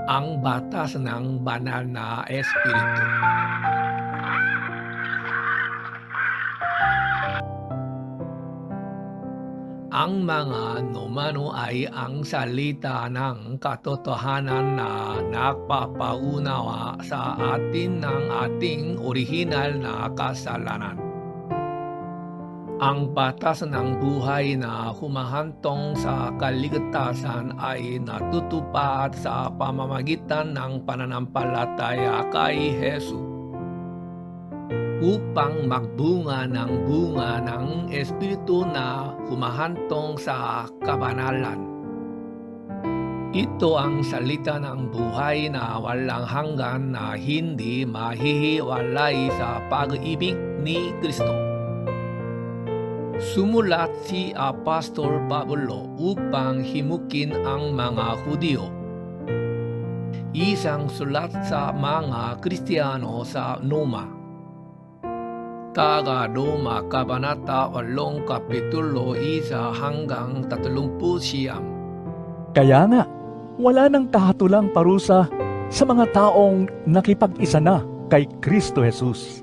ang batas ng banal na espiritu. Ang mga numano ay ang salita ng katotohanan na nagpapaunawa sa atin ng ating orihinal na kasalanan. Ang batas ng buhay na humahantong sa kaligtasan ay natutupad sa pamamagitan ng pananampalataya kay Jesus upang magbunga ng bunga ng Espiritu na humahantong sa kabanalan. Ito ang salita ng buhay na walang hanggan na hindi mahihiwalay sa pag-ibig ni Kristo. Sumulat si Apostol Pablo upang himukin ang mga Hudyo. Isang sulat sa mga Kristiyano sa Roma. Taga-Roma, Kabanata 8, Kapitulo 1 hanggang 39. Kaya nga, wala nang kahatulang parusa sa mga taong nakipag-isa na kay Kristo Jesus.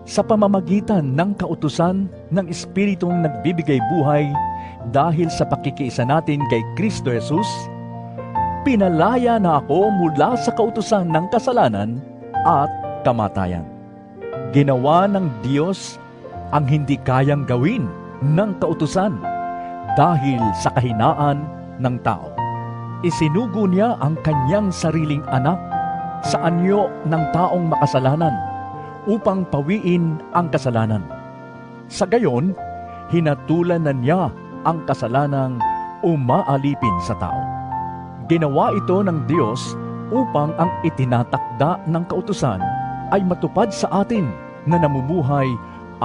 Sa pamamagitan ng kautusan ng Espiritong nagbibigay buhay dahil sa pakikiisa natin kay Kristo Jesus, pinalaya na ako mula sa kautusan ng kasalanan at kamatayan. Ginawa ng Diyos ang hindi kayang gawin ng kautusan dahil sa kahinaan ng tao. Isinugo niya ang kanyang sariling anak sa anyo ng taong makasalanan upang pawiin ang kasalanan. Sa gayon, hinatulan na niya ang kasalanang umaalipin sa tao. Ginawa ito ng Diyos upang ang itinatakda ng kautusan ay matupad sa atin na namumuhay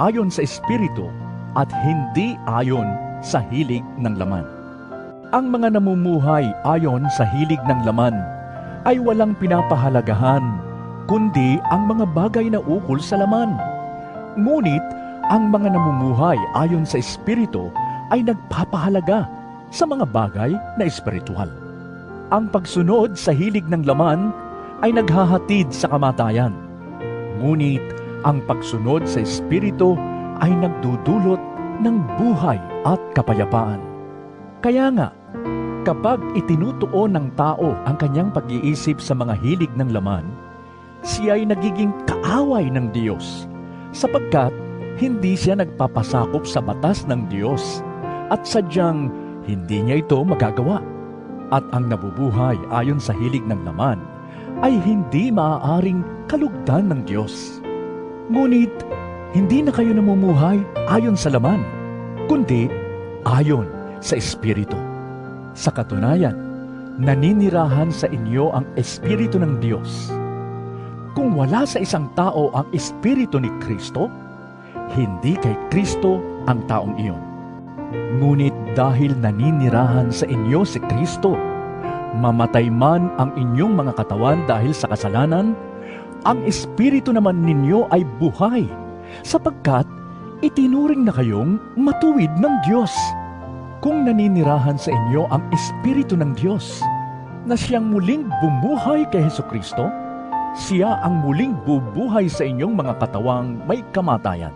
ayon sa Espiritu at hindi ayon sa hilig ng laman. Ang mga namumuhay ayon sa hilig ng laman ay walang pinapahalagahan kundi ang mga bagay na ukol sa laman. Ngunit ang mga namumuhay ayon sa Espiritu ay nagpapahalaga sa mga bagay na espiritual. Ang pagsunod sa hilig ng laman ay naghahatid sa kamatayan. Ngunit ang pagsunod sa Espiritu ay nagdudulot ng buhay at kapayapaan. Kaya nga, kapag itinutuon ng tao ang kanyang pag-iisip sa mga hilig ng laman, siya ay nagiging kaaway ng Diyos, sapagkat hindi siya nagpapasakop sa batas ng Diyos at sadyang hindi niya ito magagawa. At ang nabubuhay ayon sa hilig ng laman ay hindi maaaring kalugdan ng Diyos. Ngunit, hindi na kayo namumuhay ayon sa laman, kundi ayon sa Espiritu. Sa katunayan, naninirahan sa inyo ang Espiritu ng Diyos. Kung wala sa isang tao ang Espiritu ni Kristo, hindi kay Kristo ang taong iyon. Ngunit dahil naninirahan sa inyo si Kristo, mamatay man ang inyong mga katawan dahil sa kasalanan, ang Espiritu naman ninyo ay buhay, sapagkat itinuring na kayong matuwid ng Diyos. Kung naninirahan sa inyo ang Espiritu ng Diyos, na siyang muling bumuhay kay Hesukristo, siya ang muling bubuhay sa inyong mga katawang may kamatayan,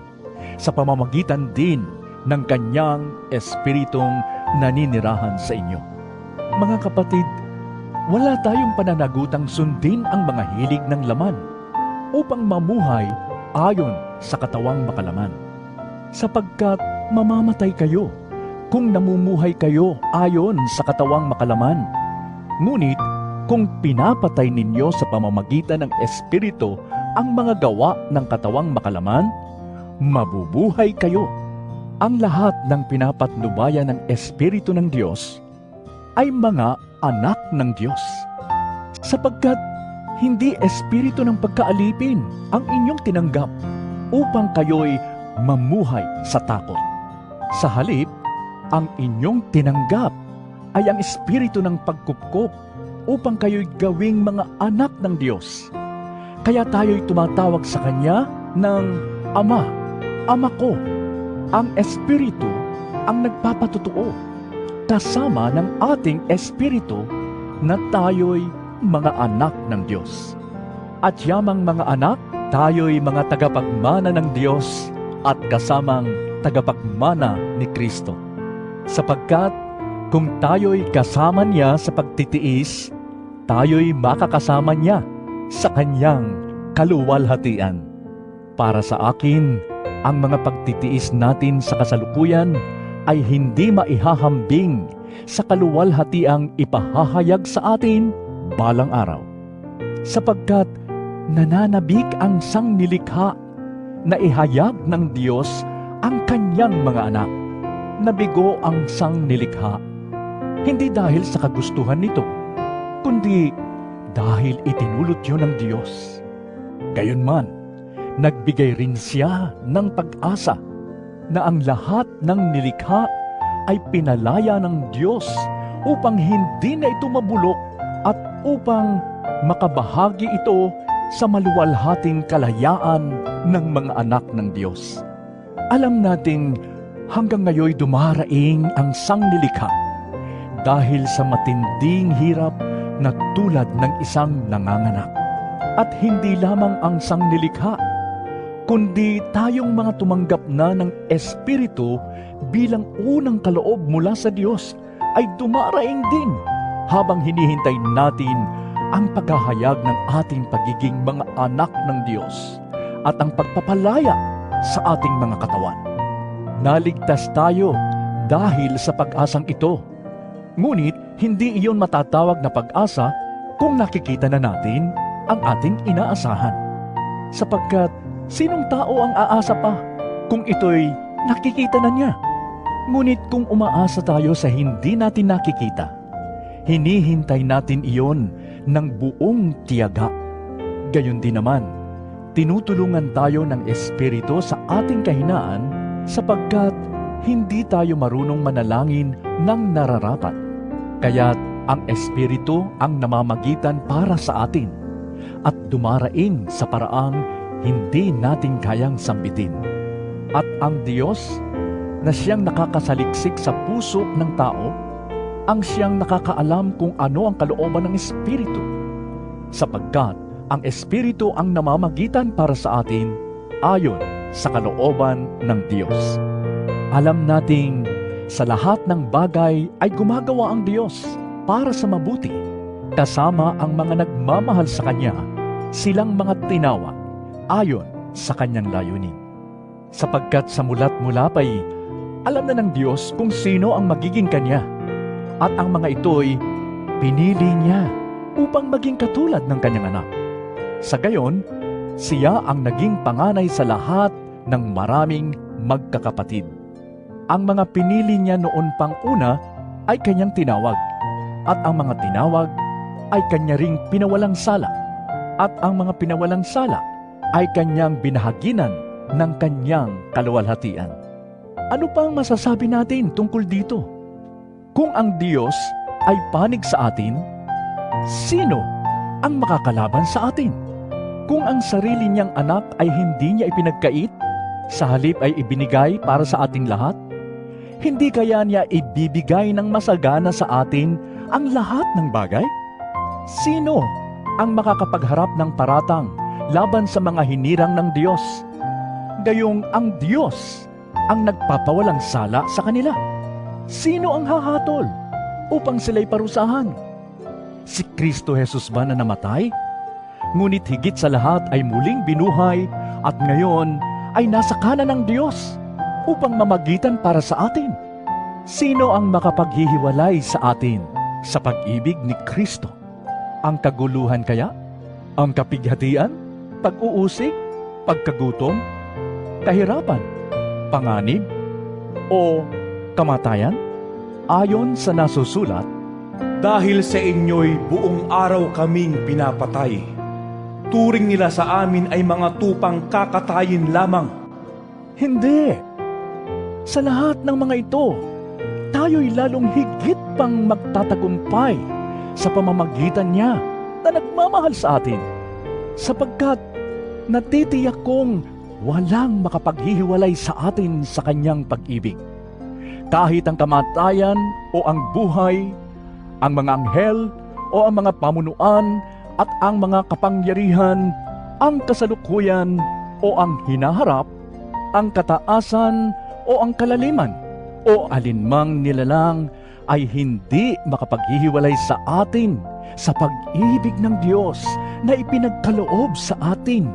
sa pamamagitan din ng kanyang Espiritong naninirahan sa inyo. Mga kapatid, wala tayong pananagutang sundin ang mga hilig ng laman upang mamuhay ayon sa katawang makalaman, sapagkat mamamatay kayo kung namumuhay kayo ayon sa katawang makalaman. Ngunit kung pinapatay ninyo sa pamamagitan ng Espiritu ang mga gawa ng katawang makalaman, mabubuhay kayo. Ang lahat ng pinapatnubayan ng Espiritu ng Diyos ay mga anak ng Diyos, sapagkat hindi espiritu ng pagkaalipin ang inyong tinanggap upang kayo'y mamuhay sa takot. Sa halip, ang inyong tinanggap ay ang espiritu ng pagkupkop upang kayo'y gawing mga anak ng Diyos. Kaya tayo'y tumatawag sa Kanya ng Ama, Ama ko. Ang Espiritu ang nagpapatutuo kasama ng ating espiritu na tayo'y mga anak ng Diyos. At yamang mga anak, tayo'y mga tagapagmana ng Diyos at kasamang tagapagmana ni Kristo. Sapagkat kung tayo'y kasama niya sa pagtitiis, tayo'y makakasama niya sa kanyang kaluwalhatian. Para sa akin, ang mga pagtitiis natin sa kasalukuyan ay hindi maihahambing sa kaluwalhatiang ipahahayag sa atin balang araw. Sapagkat nananabik ang sangnilikha na ihayag ng Diyos ang kanyang mga anak. Nabigo ang sangnilikha, hindi dahil sa kagustuhan nito, kundi dahil itinulot yun ng Diyos. Gayunman, nagbigay rin siya ng pag-asa na ang lahat ng nilikha ay pinalaya ng Diyos upang hindi na ito mabulok at upang makabahagi ito sa maluwalhating kalayaan ng mga anak ng Diyos. Alam nating hanggang ngayon dumaraing ang sangnilikha dahil sa matinding hirap na tulad ng isang nanganganak. At hindi lamang ang sangnilikha, kundi tayong mga tumanggap na ng Espiritu bilang unang kaloob mula sa Diyos ay dumaraing din habang hinihintay natin ang paghahayag ng ating pagiging mga anak ng Diyos at ang pagpapalaya sa ating mga katawan. Naligtas tayo dahil sa pag-asang ito. Ngunit hindi iyon matatawag na pag-asa kung nakikita na natin ang ating inaasahan. Sapagkat sinong tao ang aasa pa kung ito'y nakikita na niya? Ngunit kung umaasa tayo sa hindi natin nakikita, hinihintay natin iyon ng buong tiyaga. Gayon din naman, tinutulungan tayo ng Espiritu sa ating kahinaan sapagkat hindi tayo marunong manalangin ng nararapat. Kaya't ang Espiritu ang namamagitan para sa atin at dumaraing sa paraang hindi natin kayang sambitin. At ang Diyos na siyang nakakasaliksik sa puso ng tao, ang siyang nakakaalam kung ano ang kalooban ng Espiritu. Sapagkat ang Espiritu ang namamagitan para sa atin ayon sa kalooban ng Diyos. Alam nating sa lahat ng bagay ay gumagawa ang Diyos para sa mabuti, kasama ang mga nagmamahal sa Kanya, silang mga tinawag ayon sa Kanyang layunin. Sapagkat sa mulat-mula pa'y alam na ng Diyos kung sino ang magiging Kanya, at ang mga ito'y pinili niya upang maging katulad ng Kanyang anak. Sa gayon, siya ang naging panganay sa lahat ng maraming magkakapatid. Ang mga pinili niya noon pang una ay Kanyang tinawag, at ang mga tinawag ay Kanya ring pinawalang sala, at ang mga pinawalang sala ay Kanyang binahaginan ng Kanyang kaluwalhatian. Ano pang masasabi natin tungkol dito? Kung ang Diyos ay panig sa atin, sino ang makakalaban sa atin? Kung ang sarili niyang anak ay hindi niya ipinagkait, sa halip ay ibinigay para sa ating lahat, hindi kaya niya ibibigay ng masagana sa atin ang lahat ng bagay? Sino ang makakapagharap ng paratang laban sa mga hinirang ng Diyos? Gayong ang Diyos ang nagpapawalang sala sa kanila. Sino ang hahatol upang sila'y parusahan? Si Kristo Jesus ba na namatay? Ngunit higit sa lahat ay muling binuhay at ngayon ay nasa kanan ng Diyos upang mamagitan para sa atin. Sino ang makapaghihiwalay sa atin sa pag-ibig ni Kristo? Ang kaguluhan kaya? Ang kapighatian? Pag-uusig? Pagkagutom? Kahirapan? Panganib? O kamatayan? Ayon sa nasusulat, Dahil sa inyo'y buong araw kaming pinapatay. Turing nila sa amin ay mga tupang kakatayin lamang. hindi. Sa lahat ng mga ito, tayo'y lalong higit pang magtatagumpay sa pamamagitan niya na nagmamahal sa atin, sapagkat natitiyak kong walang makapaghihiwalay sa atin sa kanyang pag-ibig. Kahit ang kamatayan o ang buhay, ang mga anghel o ang mga pamunuan at ang mga kapangyarihan, ang kasalukuyan o ang hinaharap, ang kataasan o ang kalaliman, o alinmang nilalang ay hindi makapaghihiwalay sa atin sa pag-ibig ng Diyos na ipinagkaloob sa atin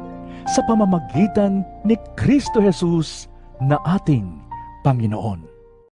sa pamamagitan ni Kristo Jesus na ating Panginoon.